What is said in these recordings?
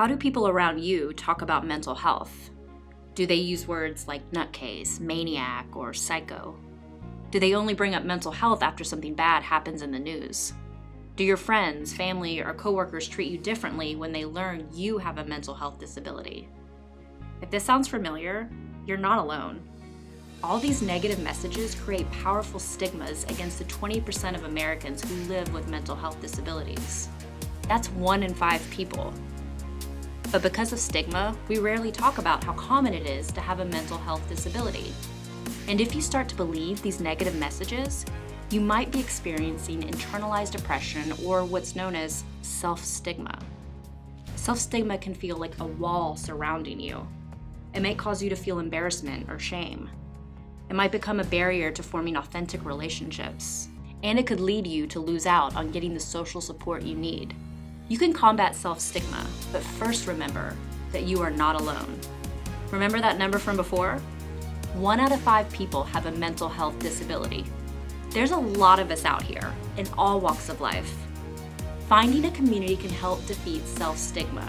How do people around you talk about mental health? Do they use words like nutcase, maniac, or psycho? Do they only bring up mental health after something bad happens in the news? Do your friends, family, or coworkers treat you differently when they learn you have a mental health disability? If this sounds familiar, you're not alone. All these negative messages create powerful stigmas against the 20% of Americans who live with mental health disabilities. That's 1 in 5 people. But because of stigma, we rarely talk about how common it is to have a mental health disability. And if you start to believe these negative messages, you might be experiencing internalized depression or what's known as self-stigma. Self-stigma can feel like a wall surrounding you. It might cause you to feel embarrassment or shame. It might become a barrier to forming authentic relationships, and it could lead you to lose out on getting the social support you need. You can combat self-stigma, but first remember that you are not alone. Remember that number from before? 1 out of 5 people have a mental health disability. There's a lot of us out here in all walks of life. Finding a community can help defeat self-stigma.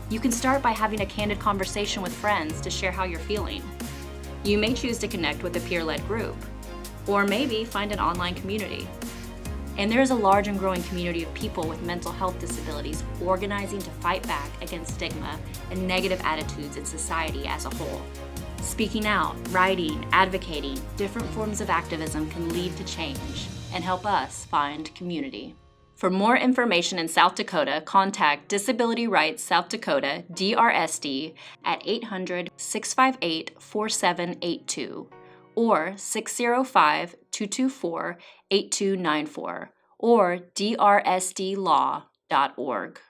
You can start by having a candid conversation with friends to share how you're feeling. You may choose to connect with a peer-led group, or maybe find an online community. And there is a large and growing community of people with mental health disabilities organizing to fight back against stigma and negative attitudes in society as a whole. Speaking out, writing, advocating, different forms of activism can lead to change and help us find community. For more information in South Dakota, contact Disability Rights South Dakota, DRSD, at 800-658-4782 or 605-224-8294 or drsdlaw.org.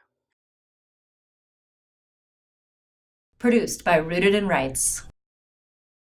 Produced by Rooted in Rights.